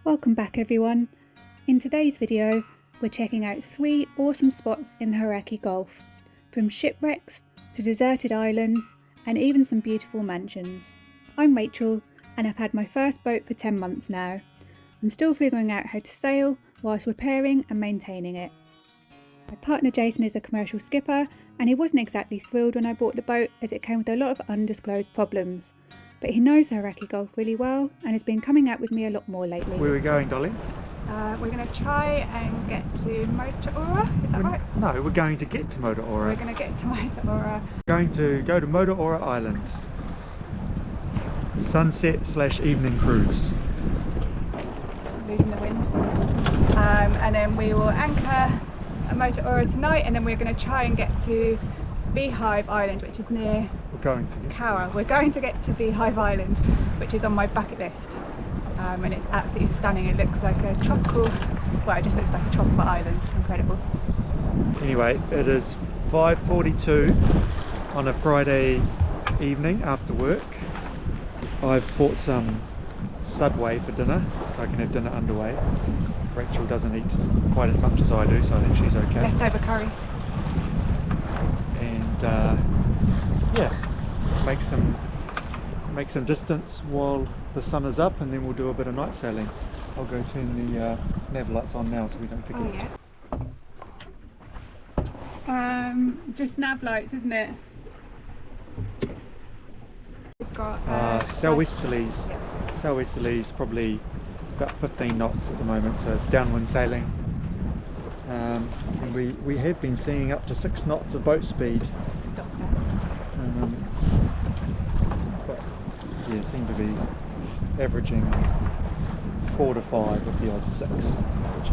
Welcome back everyone. In today's video we're checking out 3 awesome spots in the Hauraki Gulf, from shipwrecks to deserted islands and even some beautiful mansions. I'm Rachel and I've had my first boat for 10 months now. I'm still figuring out how to sail whilst repairing and maintaining it. My partner Jason is a commercial skipper and he wasn't exactly thrilled when I bought the boat as it came with a lot of undisclosed problems. But he knows the Hauraki Gulf really well and has been coming out with me a lot more lately. Where are we going, Dolly? We're going to try and get to Motorea, is that right? No, we're going to get to Motorea. We're going to get to Motorea. We're going to go to Motuora Island. Sunset/evening cruise. Losing the wind. And then we will anchor at Motorea tonight, and then we're going to try and get to Beehive Island, which is near Cowell. We're going to get to Beehive Island, which is on my bucket list. And it's absolutely stunning. It looks like a tropical, well, it just looks like a tropical island. Incredible. Anyway, it is 5:42 on a Friday evening after work. I've bought some Subway for dinner, so I can have dinner underway. Rachel doesn't eat quite as much as I do, so I think she's okay. Leftover curry. And yeah, make some distance while the sun is up, and then we'll do a bit of night sailing. I'll go turn the nav lights on now so we don't forget. Oh, yeah. Just nav lights, isn't it? We've got southwesterlies. Yeah. Southwesterlies, probably about 15 knots at the moment, so it's downwind sailing. And we have been seeing up to 6 knots of boat speed. Stop that. But yeah, seem to be averaging 4 to 5 with the odd 6, which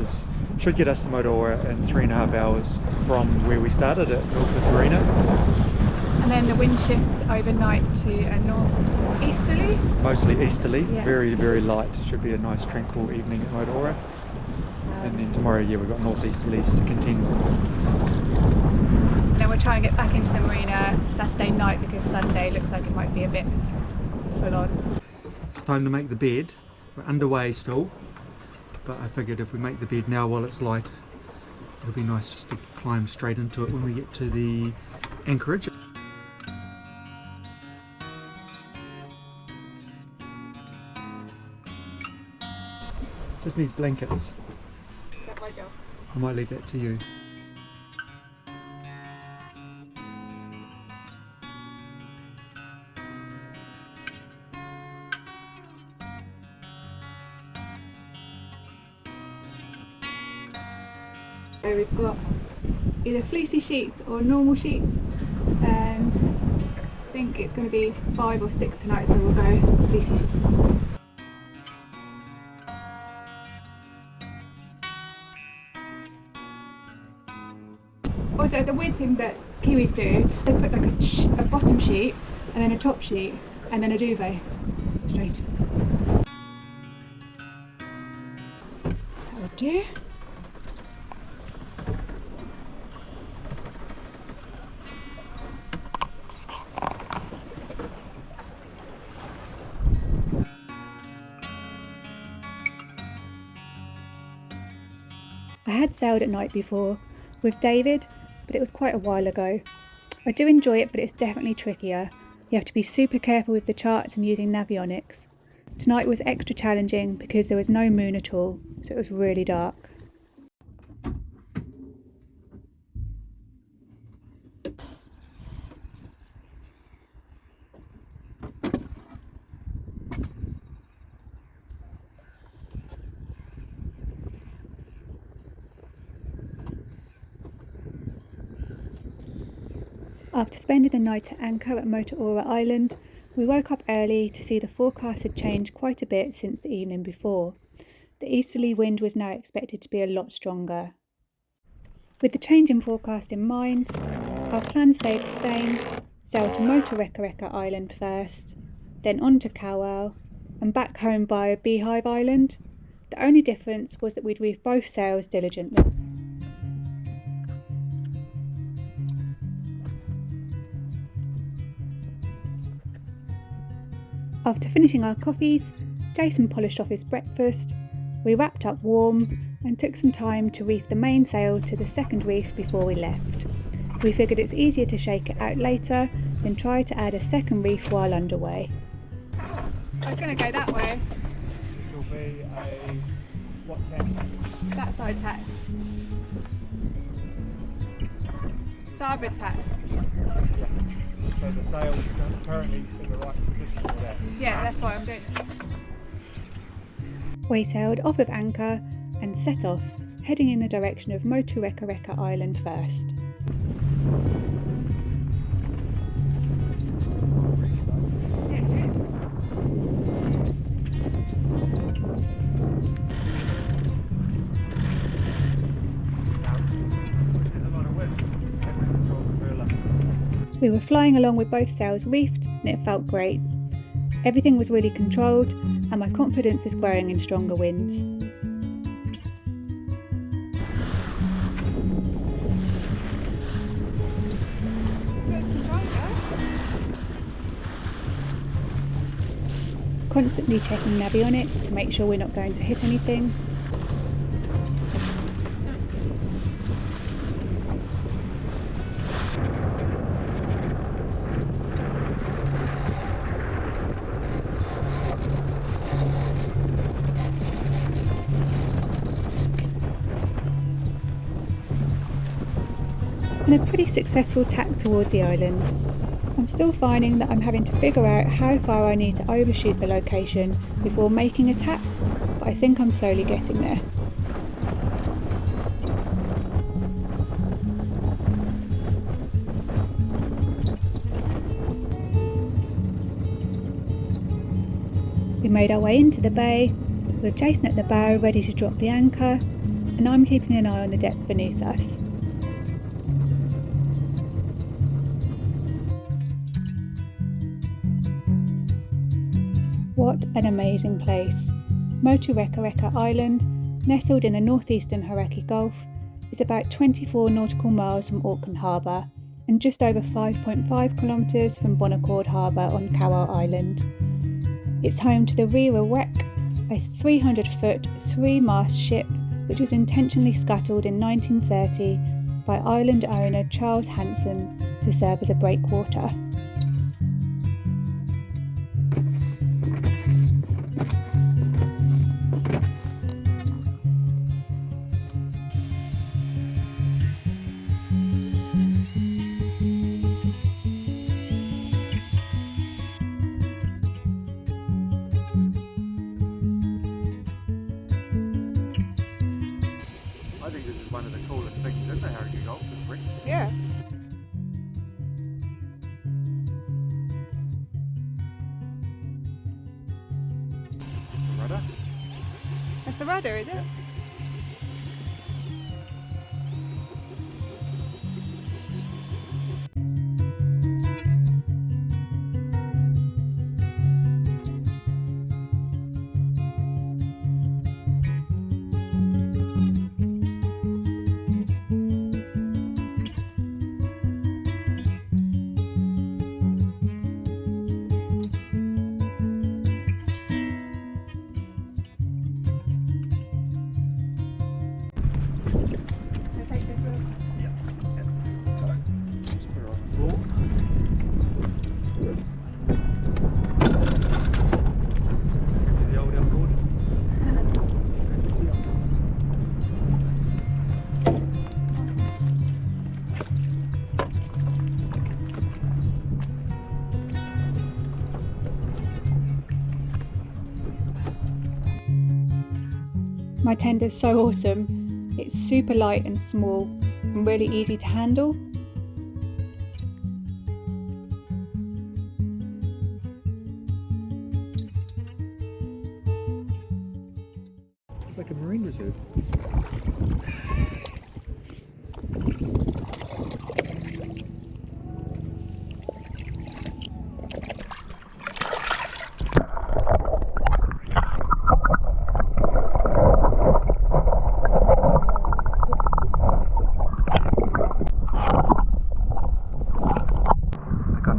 should get us to Motorea in 3.5 hours from where we started at Milford Marina. And then the wind shifts overnight to a north-easterly. Mostly easterly, yeah. Very, very light. Should be a nice tranquil evening at Motorea. And then tomorrow, yeah, we've got northeasterlies to contend with. Then we'll try and get back into the marina Saturday night because Sunday looks like it might be a bit full on. It's time to make the bed. We're underway still, but I figured if we make the bed now while it's light, it'll be nice just to climb straight into it when we get to the anchorage. Just needs blankets. Is that my job? I might leave that to you. So we've got either fleecy sheets or normal sheets, and I think it's going to be 5 or 6 tonight, so we'll go fleecy sheets. Also, it's a weird thing that Kiwis do. They put like a bottom sheet and then a top sheet and then a duvet. Strange. That would do. I had sailed at night before with David, but it was quite a while ago. I do enjoy it, but it's definitely trickier. You have to be super careful with the charts and using navionics. Tonight was extra challenging because there was no moon at all, so it was really dark. After spending the night at anchor at Motuora Island, we woke up early to see the forecast had changed quite a bit since the evening before. The easterly wind was now expected to be a lot stronger. With the change in forecast in mind, our plan stayed the same: sail to Motorea Island first, then on to Cowell, and back home via Beehive Island. The only difference was that we'd reef both sails diligently. After finishing our coffees, Jason polished off his breakfast, We wrapped up warm and took some time to reef the main sail to the second reef before we left. We figured it's easier to shake it out later than try to add a second reef while underway. I was going to go that way. This will be a what tack? That side tack. Starboard tack. So the sail is currently in the right position for that. Yeah, that's what I'm doing. We sailed off of anchor and set off, heading in the direction of Motuora Island first. We were flying along with both sails reefed and it felt great. Everything was really controlled and my confidence is growing in stronger winds. Constantly checking navionics to make sure we're not going to hit anything. And a pretty successful tack towards the island. I'm still finding that I'm having to figure out how far I need to overshoot the location before making a tack, but I think I'm slowly getting there. We made our way into the bay, with Jason at the bow ready to drop the anchor, and I'm keeping an eye on the deck beneath us. What an amazing place. Motuora Island, nestled in the northeastern Hauraki Gulf, is about 24 nautical miles from Auckland Harbour and just over 5.5 kilometres from Bonaccord Harbour on Kawau Island. It's home to the Rira Wreck, a 300-foot, 3-mast ship which was intentionally scuttled in 1930 by island owner Charles Hanson to serve as a breakwater. I think this is one of the coolest things in the Hauraki Gulf, this wreck. Yeah. The rudder. That's the rudder, is it? My tender's so awesome. It's super light and small and really easy to handle. It's like a marine reserve.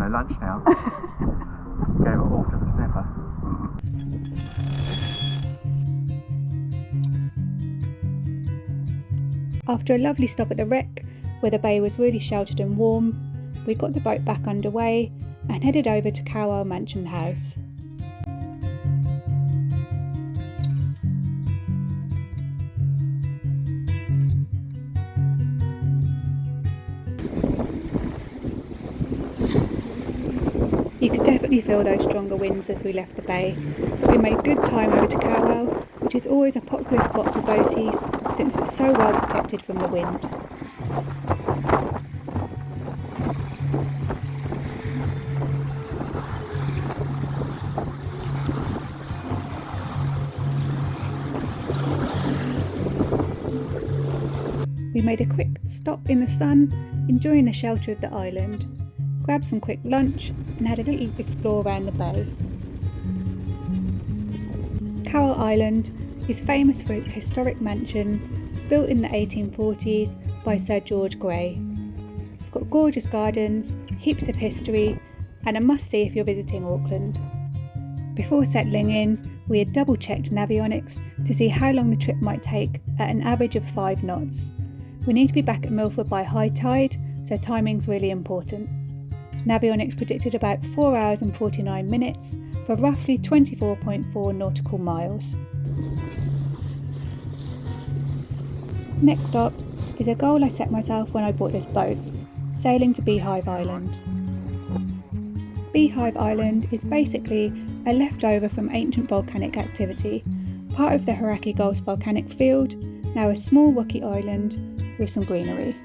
Lunch now. Gave it all to the snapper. After a lovely stop at the wreck, where the bay was really sheltered and warm, we got the boat back underway and headed over to Cowell Mansion House. You could definitely feel those stronger winds as we left the bay, but we made good time over to Cowell, which is always a popular spot for boaties since it's so well protected from the wind. We made a quick stop in the sun, enjoying the shelter of the island, grabbed some quick lunch and had a little explore around the bay. Kawau Island is famous for its historic mansion, built in the 1840s by Sir George Grey. It's got gorgeous gardens, heaps of history, and a must-see if you're visiting Auckland. Before settling in, we had double-checked navionics to see how long the trip might take at an average of 5 knots. We need to be back at Milford by high tide, so timing's really important. Navionics predicted about 4 hours and 49 minutes for roughly 24.4 nautical miles. Next stop is a goal I set myself when I bought this boat, sailing to Beehive Island. Beehive Island is basically a leftover from ancient volcanic activity, part of the Hauraki Gulf's volcanic field, now a small rocky island with some greenery.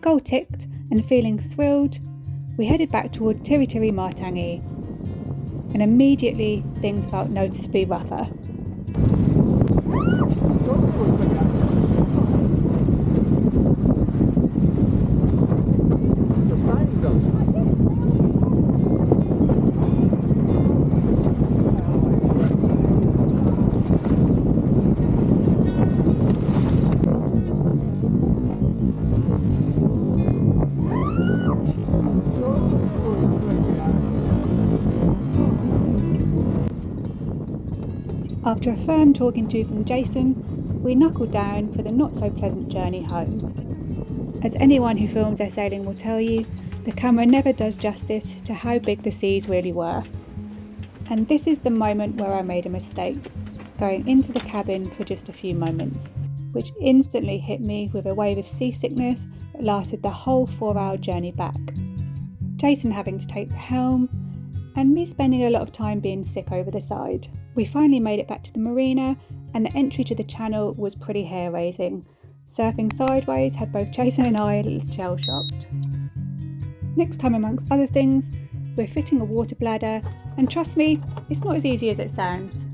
Goal ticked and feeling thrilled, we headed back towards Tiritiri Matangi, and immediately things felt noticeably rougher. After a firm talking to from Jason, we knuckled down for the not so pleasant journey home. As anyone who films their sailing will tell you, the camera never does justice to how big the seas really were. And this is the moment where I made a mistake, going into the cabin for just a few moments, which instantly hit me with a wave of seasickness that lasted the whole 4-hour journey back. Jason having to take the helm, and me spending a lot of time being sick over the side. We finally made it back to the marina, and the entry to the channel was pretty hair-raising. Surfing sideways had both Jason and I a little shell-shocked. Next time, amongst other things, we're fitting a water bladder, and trust me, it's not as easy as it sounds.